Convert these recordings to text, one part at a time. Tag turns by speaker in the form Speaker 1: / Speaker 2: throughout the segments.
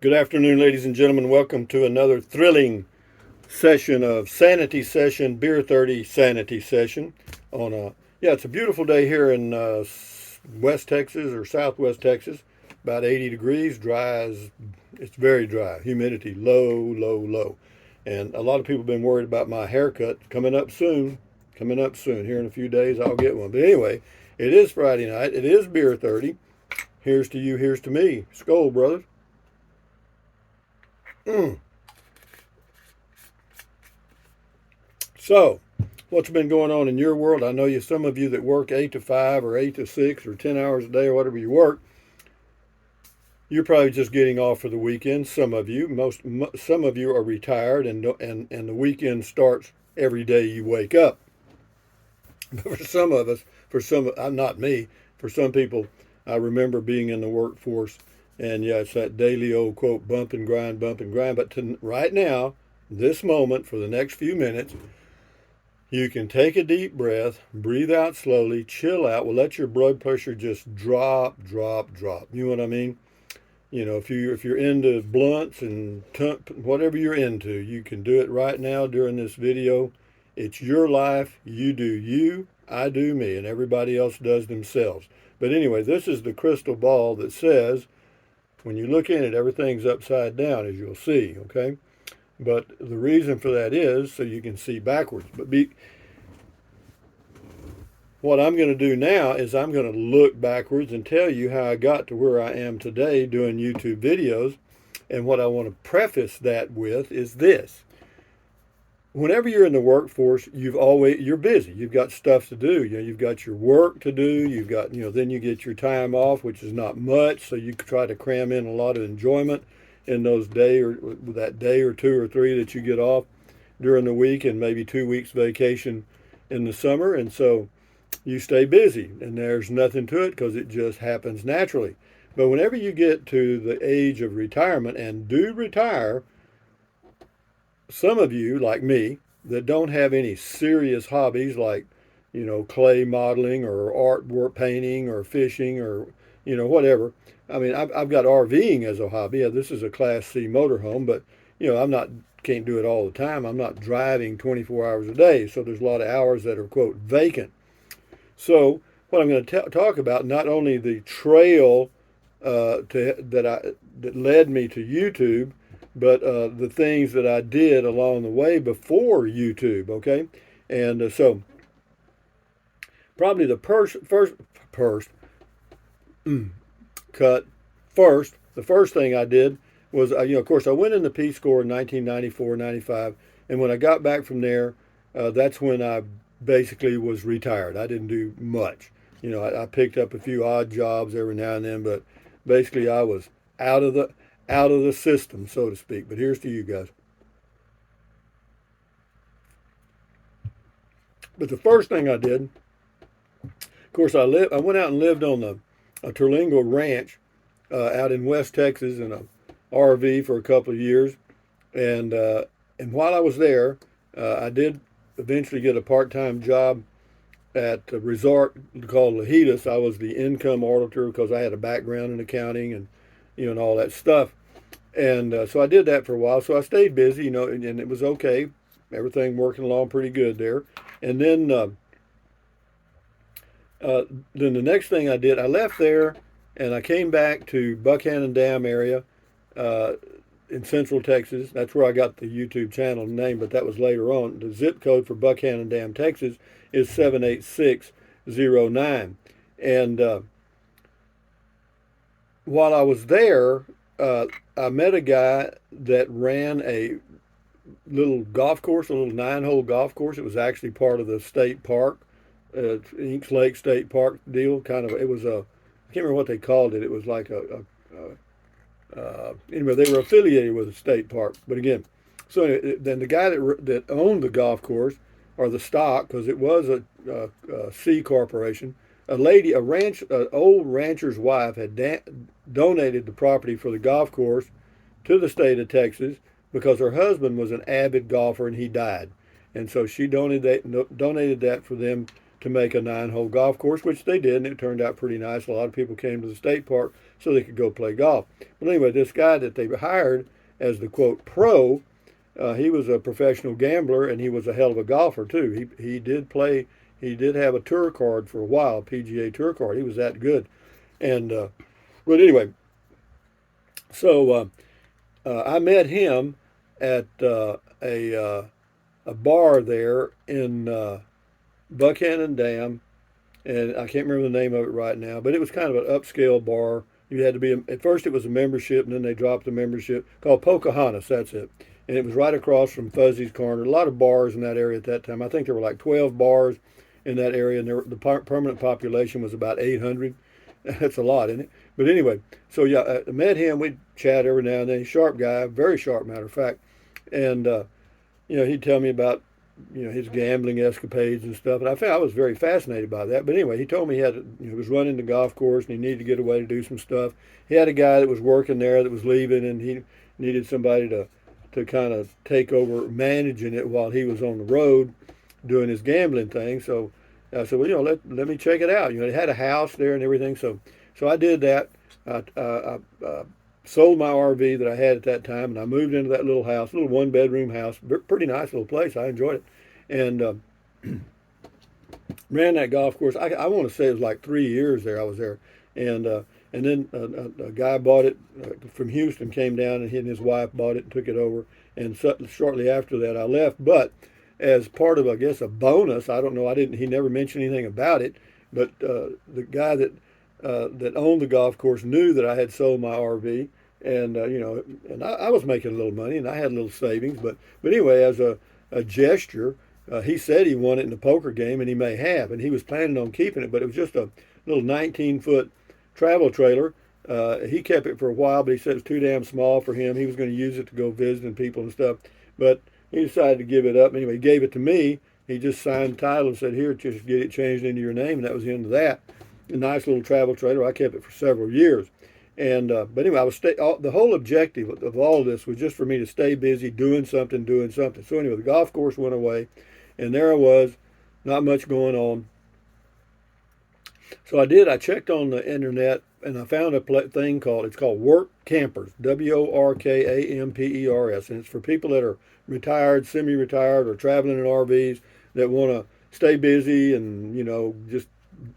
Speaker 1: Good afternoon, ladies and gentlemen. Welcome to another thrilling session of Sanity Session, Beer 30 Sanity Session. It's a beautiful day here in West Texas or Southwest Texas. About 80 degrees, it's very dry. Humidity low, low, low. And a lot of people have been worried about my haircut coming up soon. Coming up soon. Here in a few days, I'll get one. But anyway, it is Friday night. It is Beer 30. Here's to you, here's to me. Skol, brothers. Mm. So, what's been going on in your world? I know some of you that work 8 to 5 or 8 to 6 or 10 hours a day or whatever you work, you're probably just getting off for the weekend. Some of you, some of you are retired and the weekend starts every day you wake up. But for some of us, not me, for some people, I remember being in the workforce, and yeah, it's that daily old quote, bump and grind, bump and grind. But right now, this moment, for the next few minutes, you can take a deep breath, breathe out slowly, chill out. Well, let your blood pressure just drop, drop, drop. You know what I mean? You know, if you're into blunts and whatever you're into, you can do it right now during this video. It's your life. You do you, I do me, and everybody else does themselves. But anyway, this is the crystal ball that says when you look in it, everything's upside down, as you'll see, okay? But the reason for that is so you can see backwards. What I'm going to do now is I'm going to look backwards and tell you how I got to where I am today doing YouTube videos. And what I want to preface that with is this. Whenever you're in the workforce, you're busy. You've got stuff to do. You know, you've got your work to do. You've got, then you get your time off, which is not much. So you try to cram in a lot of enjoyment in that day or two or three that you get off during the week, and maybe 2 weeks vacation in the summer. And so you stay busy, and there's nothing to it because it just happens naturally. But whenever you get to the age of retirement and do retire, some of you, like me, that don't have any serious hobbies like, clay modeling or artwork painting or fishing or, whatever. I mean, I've got RVing as a hobby. This is a Class C motorhome, but, can't do it all the time. I'm not driving 24 hours a day. So there's a lot of hours that are, quote, vacant. So what I'm going to talk about, not only the trail that led me to YouTube, but the things that I did along the way before YouTube. Okay, and so probably the the first thing I did was, of course, I went in the Peace Corps in 1994, 95, and when I got back from there, that's when I basically was retired. I didn't do much. I picked up a few odd jobs every now and then, but basically I was out of the system, so to speak. But here's to you guys. But the first thing I did, of course, I went out and lived on a Terlingo ranch out in West Texas in a RV for a couple of years, and while I was there, I did eventually get a part-time job at a resort called Lajitas. I was the income auditor because I had a background in accounting and all that stuff. And so I did that for a while. So I stayed busy, and it was okay. Everything working along pretty good there. And then the next thing I did, I left there and I came back to Buchanan Dam area uh, in Central Texas. That's where I got the YouTube channel name, but that was later on. The zip code for Buchanan Dam, Texas is 78609. And while I was there, I met a guy that ran a little golf course, a little 9-hole golf course. It was actually part of the state park, Inks Lake State Park deal. It was I can't remember what they called it. It was like anyway, they were affiliated with the state park. But again, so then the guy that owned the golf course, or the stock, because it was a C corporation, an old rancher's wife had donated the property for the golf course to the state of Texas because her husband was an avid golfer and he died, and so she donated that for them to make a 9-hole golf course, which they did, and it turned out pretty nice. A lot of people came to the state park so they could go play golf. But anyway, this guy that they hired as the quote pro, he was a professional gambler, and he was a hell of a golfer too. He did play. He did have a tour card for a while, PGA tour card. He was that good. And but anyway, so I met him at a bar there in Buchanan Dam, and I can't remember the name of it right now, but it was kind of an upscale bar. You had to be, at first it was a membership, and then they dropped the membership, called Pocahontas, that's it. And it was right across from Fuzzy's Corner. A lot of bars in that area at that time. I think there were like 12 bars in that area, and the permanent population was about 800. That's a lot, isn't it? But anyway, so yeah, I met him. We'd chat every now and then. Sharp guy, very sharp, matter of fact. And, he'd tell me about his gambling escapades and stuff, and I was very fascinated by that. But anyway, he told me he was running the golf course and he needed to get away to do some stuff. He had a guy that was working there that was leaving, and he needed somebody to kind of take over managing it while he was on the road doing his gambling thing. So I said, well, let me check it out. They had a house there and everything. So I did that. I sold my RV that I had at that time, and I moved into that little house, little one-bedroom house, pretty nice little place. I enjoyed it, and ran that golf course. I want to say it was like 3 years there. I was there, and then a guy bought it from Houston, came down, and he and his wife bought it and took it over. And shortly after that, I left. But as part of, I guess, a bonus, I don't know. He never mentioned anything about it, but the guy that owned the golf course knew that I had sold my RV, and and I was making a little money, and I had a little savings. But anyway, as a gesture, he said he won it in the poker game, and he may have, and he was planning on keeping it, but it was just a little 19-foot travel trailer. He kept it for a while, but he said it was too damn small for him. He was going to use it to go visiting people and stuff, but he decided to give it up. Anyway, he gave it to me. He just signed the title and said, "Here, just get it changed into your name," and that was the end of that. A nice little travel trailer. I kept it for several years. And but anyway, the whole objective of all of this was just for me to stay busy doing something. So anyway, the golf course went away, and there I was, not much going on. So I checked on the internet, and I found a thing it's called Work Campers, WORKAMPERS, and it's for people that are retired, semi-retired, or traveling in RVs that want to stay busy, and just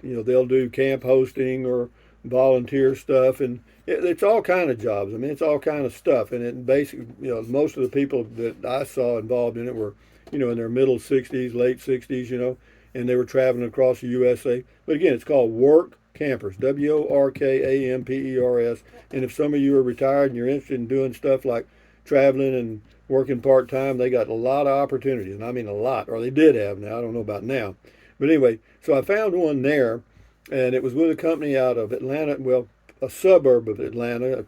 Speaker 1: they'll do camp hosting or volunteer stuff, and it's all kind of jobs. I mean, it's all kind of stuff, and it basically, most of the people that I saw involved in it were, in their middle 60s, late 60s, and they were traveling across the USA. But again, it's called Work Campers, WORKAMPERS. And if some of you are retired and you're interested in doing stuff like traveling and working part-time, they got a lot of opportunities, and I mean a lot, or they did have. Now I don't know about now. But anyway, so I found one there, and it was with a company out of Atlanta, well, a suburb of Atlanta, a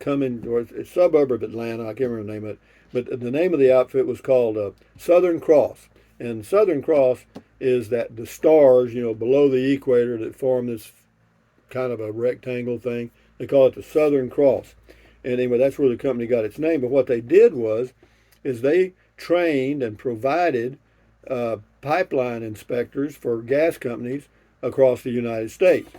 Speaker 1: suburb of Atlanta, I can't remember the name of it, but the name of the outfit was called Southern Cross. And Southern Cross is that the stars, below the equator that form this kind of a rectangle thing. They call it the Southern Cross. And anyway, that's where the company got its name. But what they did is they trained and provided pipeline inspectors for gas companies across the United States.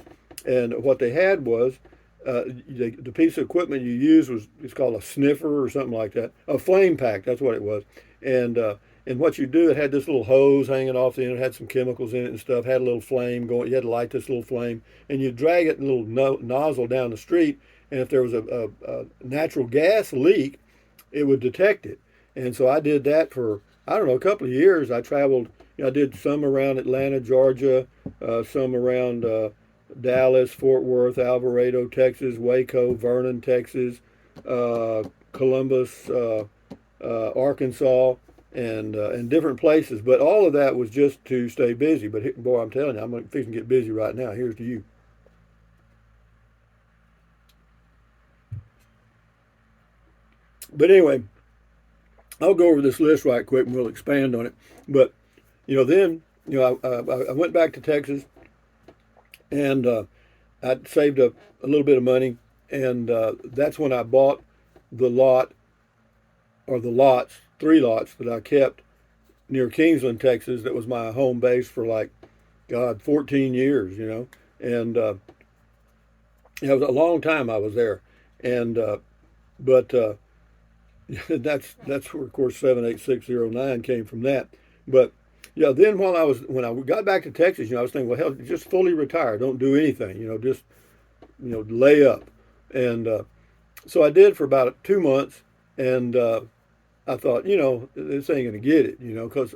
Speaker 1: And what they had was the piece of equipment you use it's called a sniffer or something like that, a flame pack. That's what it was. And what you do, it had this little hose hanging off the end. It had some chemicals in it and stuff. Had a little flame going. You had to light this little flame, and you drag it in a little nozzle down the street. And if there was a natural gas leak, it would detect it. And so I did that for, I don't know, a couple of years. I traveled. I did some around Atlanta, Georgia, some around Dallas, Fort Worth, Alvarado, Texas, Waco, Vernon, Texas, Columbus, Arkansas, and different places. But all of that was just to stay busy. But boy, I'm telling you, I'm fixing to get busy right now. Here's to you. But anyway, I'll go over this list right quick and we'll expand on it. But then I went back to Texas, and I saved up a little bit of money, and that's when I bought the lot, or the lots, 3 lots that I kept near Kingsland, Texas. That was my home base for like God, 14 years, and it was a long time I was there, and but that's where, of course, 78609 came from that. But yeah, then when I got back to Texas, I was thinking, well, hell, just fully retire, don't do anything, just lay up, and so I did for about 2 months, and I thought, this ain't gonna get it, because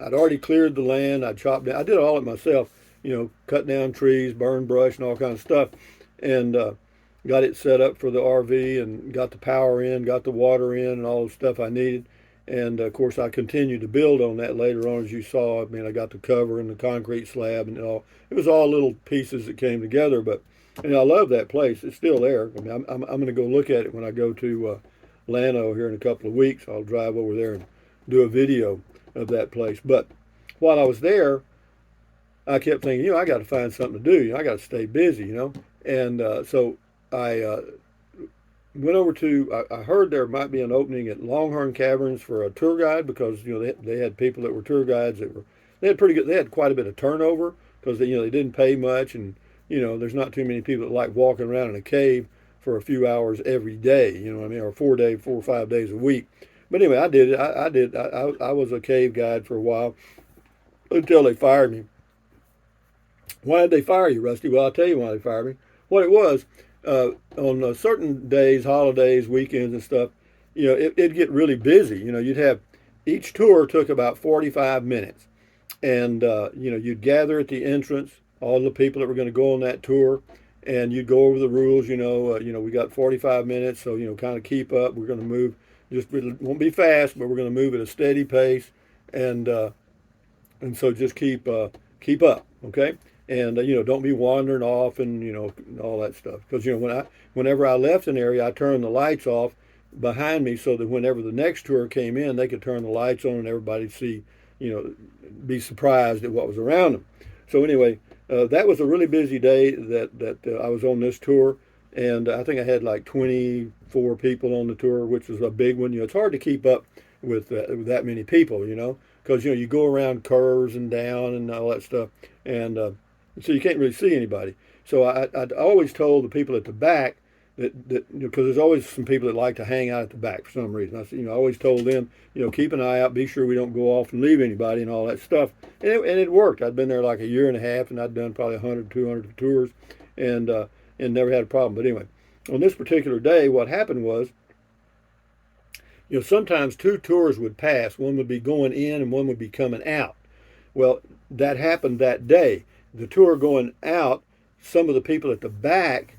Speaker 1: I'd already cleared the land, I chopped down, I did all it myself, cut down trees, burned brush, and all kinds of stuff, and got it set up for the RV, and got the power in, got the water in, and all the stuff I needed. And of course, I continued to build on that later on, as you saw. I mean, I got the cover and the concrete slab, and all. It was all little pieces that came together. But I love that place. It's still there. I mean, I'm going to go look at it when I go to Llano here in a couple of weeks. I'll drive over there and do a video of that place. But while I was there, I kept thinking, I got to find something to do. I got to stay busy. And so I went over to. I heard there might be an opening at Longhorn Caverns for a tour guide, because they had people that were tour guides that were they had pretty good. They had quite a bit of turnover, because they didn't pay much, and there's not too many people that like walking around in a cave for a few hours every day. You know what I mean? Or 4 or 5 days a week. But anyway, I did it. I did. I was a cave guide for a while until they fired me. Why did they fire you, Rusty? Well, I'll tell you why they fired me. What it was, on certain days, holidays, weekends, and stuff, it'd get really busy. You'd have each tour took about 45 minutes, and you'd gather at the entrance all the people that were going to go on that tour, and you'd go over the rules. We got 45 minutes, so kind of keep up. We're going to move. It won't be fast, but we're going to move at a steady pace, and so just keep up, okay? And don't be wandering off, and all that stuff. Because whenever I left an area, I turned the lights off behind me, so that whenever the next tour came in, they could turn the lights on and everybody'd see, be surprised at what was around them. So anyway, that was a really busy day that I was on this tour, and I think I had like 24 people on the tour, which was a big one. It's hard to keep up with that many people, because you go around curves and down and all that stuff, and so you can't really see anybody. So I always told the people at the back that because there's always some people that like to hang out at the back for some reason. I always told them, keep an eye out, be sure we don't go off and leave anybody and all that stuff. And it worked. I'd been there like a year and a half, and I'd done probably 100, 200 tours, and never had a problem. But anyway, on this particular day, what happened was, sometimes two tours would pass. One would be going in and one would be coming out. Well, that happened that day. The tour going out, some of the people at the back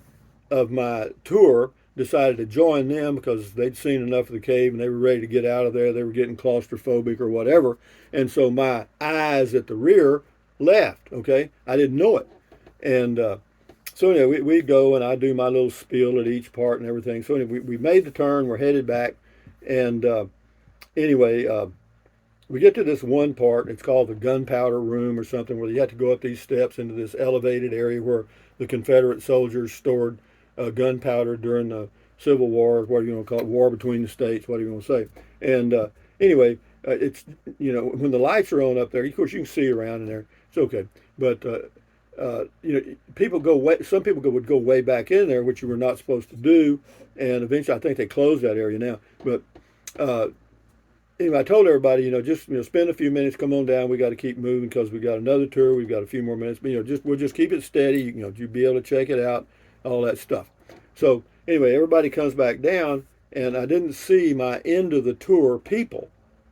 Speaker 1: of my tour decided to join them because they'd seen enough of the cave and they were ready to get out of there. They were getting claustrophobic or whatever. And so my eyes at the rear left, okay? I didn't know it. And so anyway, we'd go and I'd do my little spiel at each part and everything. So anyway, we made the turn, we're headed back. And anyway, we get to this one part. It's called the gunpowder room or something, where you have to go up these steps into this elevated area where the Confederate soldiers stored gunpowder during the Civil War, what do you want to call it, war between the states, what do you want to say. And anyway, it's, when the lights are on up there, of course you can see around in there. It's okay. But, people some people would go way back in there, which you were not supposed to do. And eventually I think they closed that area now. But anyway, I told everybody, just spend a few minutes, come on down. We got to keep moving because we got another tour. We've got a few more minutes. But we'll just keep it steady. You'll be able to check it out, all that stuff. So anyway, everybody comes back down, and I didn't see my end of the tour people.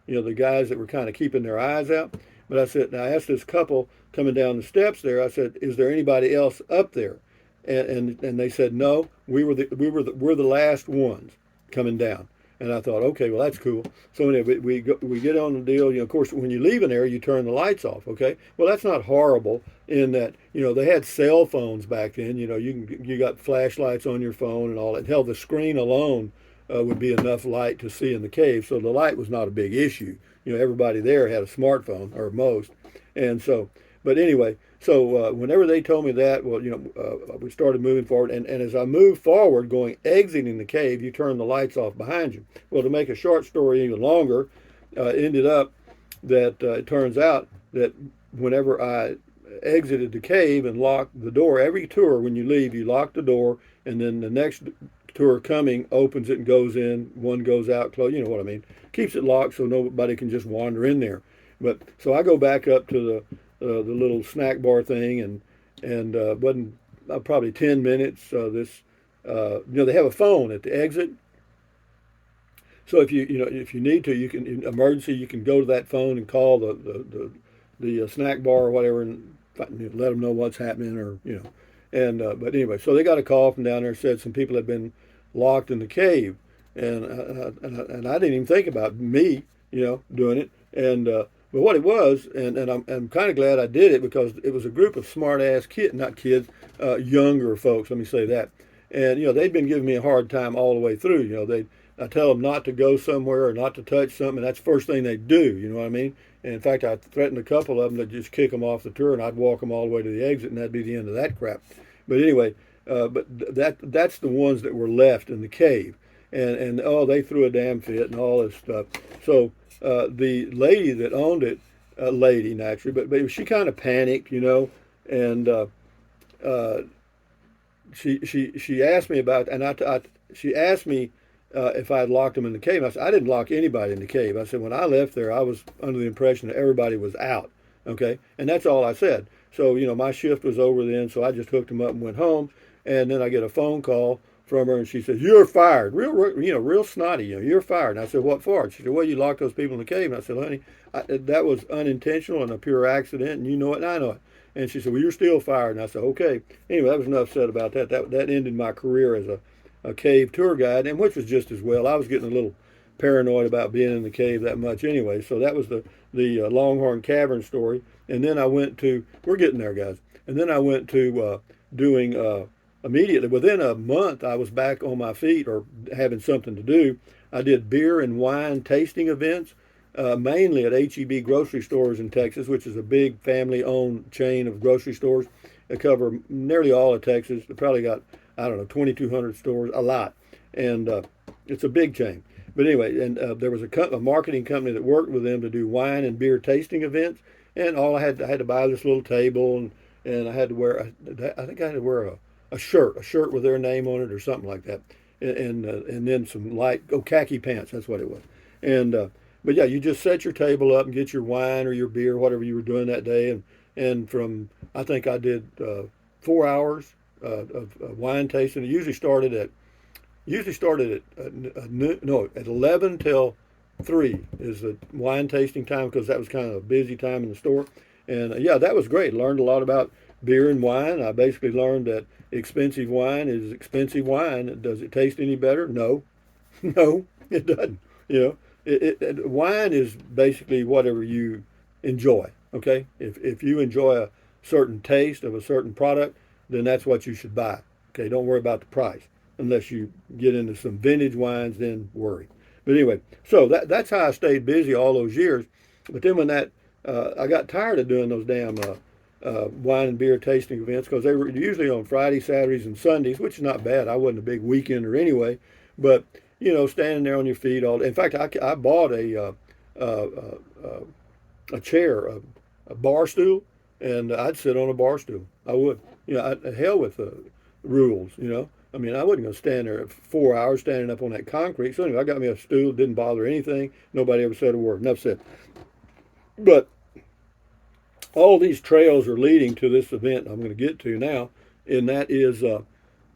Speaker 1: The guys that were kind of keeping their eyes out. But I asked this couple coming down the steps there. I said, "Is there anybody else up there?" And they said, "No, we're the last ones coming down." And I thought, okay, well, that's cool. So anyway, we get on the deal. Of course, when you leave an area, you turn the lights off. Okay, well, that's not horrible in that they had cell phones back then. You got flashlights on your phone and all that. Hell, the screen alone would be enough light to see in the cave. So the light was not a big issue. Everybody there had a smartphone, or most, and so. But anyway, so whenever they told me that, well, we started moving forward. And as I moved forward, exiting the cave, you turn the lights off behind you. Well, to make a short story even longer, it ended up that it turns out that whenever I exited the cave and locked the door, every tour when you leave, you lock the door, and then the next tour coming opens it and goes in. One goes out, close. You know what I mean? Keeps it locked so nobody can just wander in there. But so I go back up to the little snack bar thing, and wasn't probably 10 minutes. They have a phone at the exit, so if you need to, you can in emergency you can go to that phone and call the snack bar or whatever and let them know what's happening or and but anyway, so they got a call from down there said some people had been locked in the cave, and I didn't even think about me doing it, and but what it was, and I'm kind of glad I did it because it was a group of smart ass kids, not kids, younger folks. Let me say that, and they'd been giving me a hard time all the way through. I tell them not to go somewhere or not to touch something, and that's the first thing they do. You know what I mean? And in fact, I threatened a couple of them to just kick them off the tour, and I'd walk them all the way to the exit, and that'd be the end of that crap. But anyway, that's the ones that were left in the cave, and oh, they threw a damn fit and all this stuff. So the lady that owned it, lady naturally, but she kind of panicked, and she asked me about, and she asked me if I had locked them in the cave. I said, I didn't lock anybody in the cave. I said, when I left there, I was under the impression that everybody was out. Okay. And that's all I said. So, my shift was over then. So I just hooked them up and went home. And then I get a phone call from her and she says, you're fired. Real snotty. You're fired. And I said, what for? She said, well, you locked those people in the cave. And I said, honey, that was unintentional and a pure accident. And you know it and I know it. And she said, well, you're still fired. And I said, okay. Anyway, that was enough said about that. That ended my career as a cave tour guide, and which was just as well. I was getting a little paranoid about being in the cave that much anyway. So that was the Longhorn Cavern story. And then I went to, we're getting there, guys. And then I went to doing immediately, within a month, I was back on my feet or having something to do. I did beer and wine tasting events, mainly at H-E-B grocery stores in Texas, which is a big family-owned chain of grocery stores that cover nearly all of Texas. They probably got, I don't know, 2,200 stores, a lot. And it's a big chain. But anyway, and there was a marketing company that worked with them to do wine and beer tasting events. And I had to buy this little table, and I had to wear, I think I had to wear a shirt with their name on it or something like that. And then some light, khaki pants, that's what it was. And but yeah, you just set your table up and get your wine or your beer, whatever you were doing that day. And from, I think I did 4 hours of wine tasting. It usually started at at 11 till 3 is the wine tasting time because that was kind of a busy time in the store. And yeah, that was great. Learned a lot about beer and wine. I basically learned that expensive wine is expensive wine. Does it taste any better? No, no, it doesn't. Wine is basically whatever you enjoy. Okay, if you enjoy a certain taste of a certain product, then that's what you should buy. Okay, don't worry about the price unless you get into some vintage wines, then worry. But anyway, so that's how I stayed busy all those years. But then when I got tired of doing those damn wine and beer tasting events because they were usually on Fridays, Saturdays, and Sundays, which is not bad. I wasn't a big weekender anyway. But standing there on your feet all day. In fact, I bought a chair, a bar stool, and I'd sit on a bar stool. I would. Hell with the rules. I mean, I wasn't going to stand there 4 hours standing up on that concrete. So anyway, I got me a stool. Didn't bother anything. Nobody ever said a word. Enough said. But all these trails are leading to this event I'm going to get to now, and that is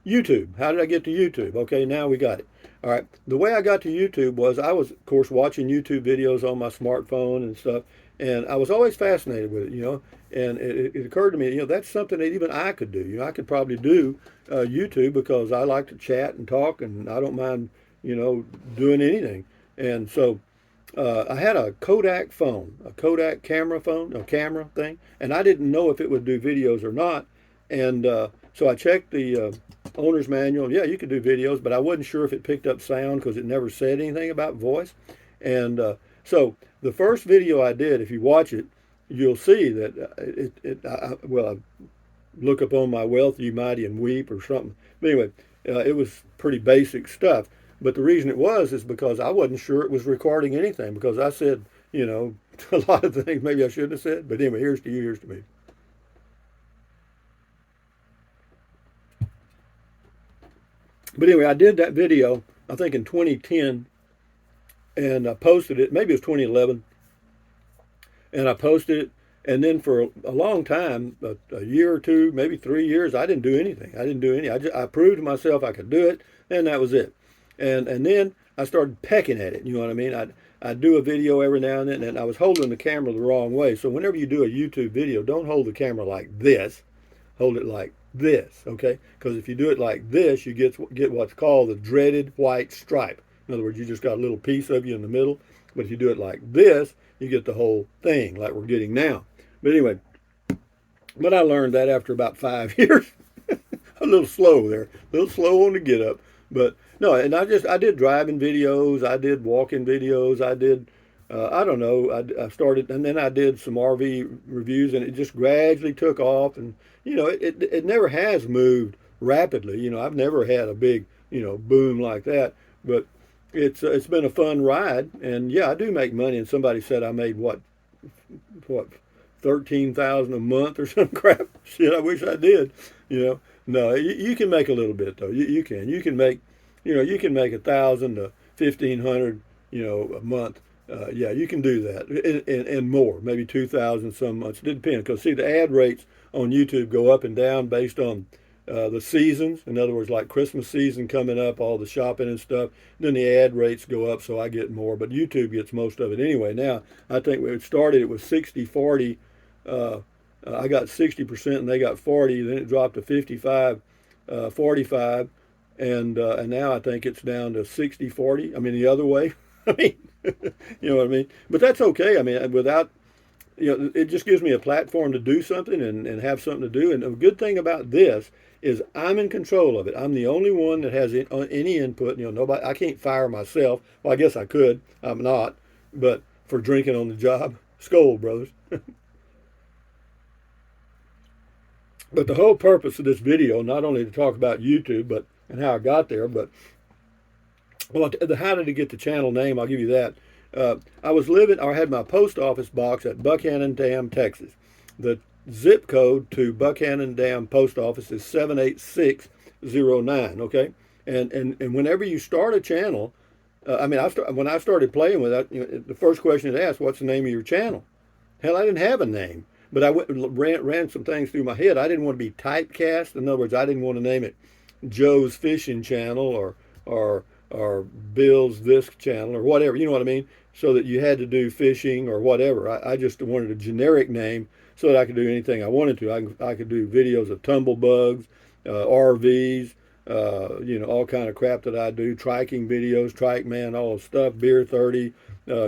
Speaker 1: YouTube. How did I get to YouTube? Okay, now we got it. All right. The way I got to YouTube was I was, of course, watching YouTube videos on my smartphone and stuff, and I was always fascinated with it, and it occurred to me, that's something that even I could do. I could probably do YouTube because I like to chat and talk, and I don't mind, doing anything. And so I had a Kodak phone, a Kodak camera phone, a camera thing, and I didn't know if it would do videos or not. And so I checked the owner's manual. Yeah, you could do videos, but I wasn't sure if it picked up sound because it never said anything about voice. And so the first video I did, if you watch it, you'll see that I look upon my wealth, ye mighty, and weep or something. But anyway, it was pretty basic stuff. But the reason it was is because I wasn't sure it was recording anything because I said, you know, a lot of things maybe I shouldn't have said. But anyway, here's to you, here's to me. But anyway, I did that video, I think in 2010, and I posted it. Maybe it was 2011, and I posted it. And then for a long time, a year or two, maybe 3 years, I didn't do anything. I didn't do any. I proved to myself I could do it, and that was it. And then I started pecking at it. You know what I mean? I'd do a video every now and then, and I was holding the camera the wrong way. So whenever you do a YouTube video, don't hold the camera like this. Hold it like this, okay? Because if you do it like this, you get what's called the dreaded white stripe. In other words, you just got a little piece of you in the middle. But if you do it like this, you get the whole thing, like we're getting now. But anyway, but I learned that after about 5 years. A little slow there, a little slow on the get up. But no, and I did driving videos, I did walking videos, I did, I don't know, I started, and then I did some RV reviews, and it just gradually took off. And, you know, it never has moved rapidly. You know, I've never had a big, you know, boom like that. But it's been a fun ride. And yeah, I do make money. And somebody said I made what 13,000 a month or some crap. Shit, I wish I did. You know, no, you can make a little bit though. You can make, you know, you can make 1,000 to 1,500, you know, a month. Yeah, you can do that, and more, maybe 2,000 some months. It depends, because see, the ad rates on YouTube go up and down based on the seasons. In other words, like Christmas season coming up, all the shopping and stuff. Then the ad rates go up, so I get more. But YouTube gets most of it anyway. Now, I think when it started, it was 60-40. I got 60% and they got 40. Then it dropped to 55, 45, and now I think it's down to 60-40. I mean, the other way. I mean, you know what I mean? But that's okay. I mean, without, you know, it just gives me a platform to do something and have something to do. And the good thing about this is I'm in control of it. I'm the only one that has any input. You know, nobody. I can't fire myself. Well, I guess I could. I'm not. But for drinking on the job, scold, brothers. But the whole purpose of this video, not only to talk about YouTube, but and how I got there, but well, how did it get the channel name? I'll give you that. I was living, or I had my post office box at Buchanan Dam, Texas. The zip code to Buchanan Dam post office is 78609. Okay, and whenever you start a channel, I mean, when I started playing with that, you know, the first question it asked, "What's the name of your channel?" Hell, I didn't have a name. But I ran some things through my head. I didn't want to be typecast. In other words, I didn't want to name it Joe's Fishing Channel or Bill's this channel or whatever. You know what I mean? So that you had to do fishing or whatever. I just wanted a generic name so that I could do anything I wanted to. I could do videos of tumblebugs, RVs, you know, all kind of crap that I do. Triking videos, Trike Man, all stuff. Beer 30,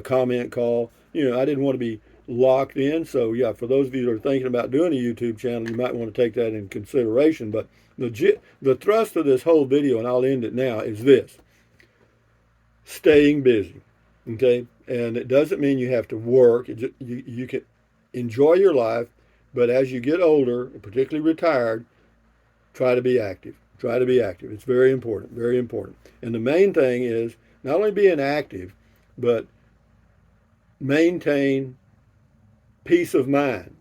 Speaker 1: comment call. You know, I didn't want to be locked in. So yeah, for those of you that are thinking about doing a YouTube channel, you might want to take that in consideration. But the thrust of this whole video, and I'll end it now, is this: staying busy. Okay, and it doesn't mean you have to work. You can enjoy your life, but as you get older, particularly retired, try to be active. Try to be active. It's very important. Very important. And the main thing is not only being active, but maintain peace of mind.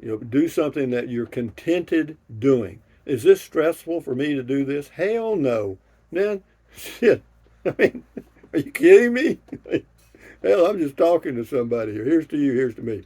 Speaker 1: You know, do something that you're contented doing. Is this stressful for me to do this? Hell no. Man, shit. I mean, are you kidding me? Hell, I'm just talking to somebody here. Here's to you, here's to me.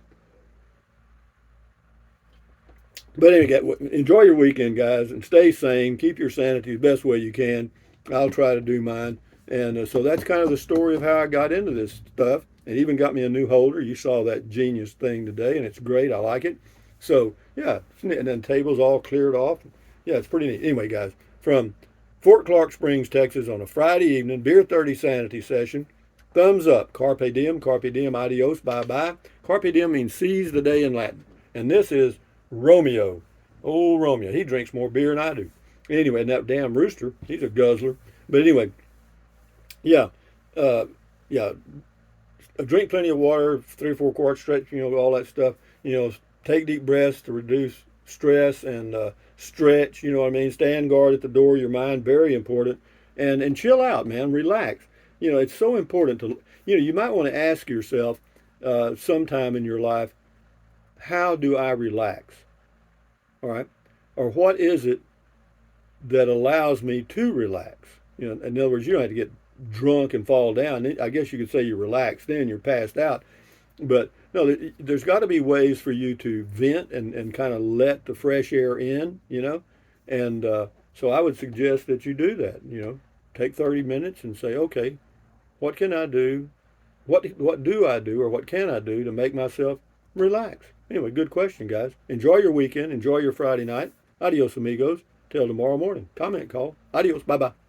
Speaker 1: But anyway, enjoy your weekend, guys, and stay sane. Keep your sanity the best way you can. I'll try to do mine. And so that's kind of the story of how I got into this stuff. It even got me a new holder. You saw that genius thing today, and it's great. I like it. So, yeah, and then the table's all cleared off. Yeah, it's pretty neat. Anyway, guys, from Fort Clark Springs, Texas, on a Friday evening, Beer 30 Sanity session. Thumbs up. Carpe diem, adios, bye-bye. Carpe diem means seize the day in Latin. And this is Romeo. Old Romeo. He drinks more beer than I do. Anyway, and that damn rooster, he's a guzzler. But anyway, yeah, yeah. Drink plenty of water, 3 or 4 quarts, stretch, you know, all that stuff. You know, take deep breaths to reduce stress and stretch, you know what I mean? Stand guard at the door of your mind, very important. And chill out, man, relax. You know, it's so important to, you know, you might want to ask yourself, sometime in your life, how do I relax? All right. Or what is it that allows me to relax? You know, in other words, you don't have to get drunk and fall down. I guess you could say you're relaxed, then you're passed out. But no, there's got to be ways for you to vent and kind of let the fresh air in, And so I would suggest that you do that, take 30 minutes and say, okay, what can I do? What do I do or what can I do to make myself relax? Anyway, good question, guys. Enjoy your weekend. Enjoy your Friday night. Adios, amigos. Till tomorrow morning. Comment call. Adios. Bye-bye.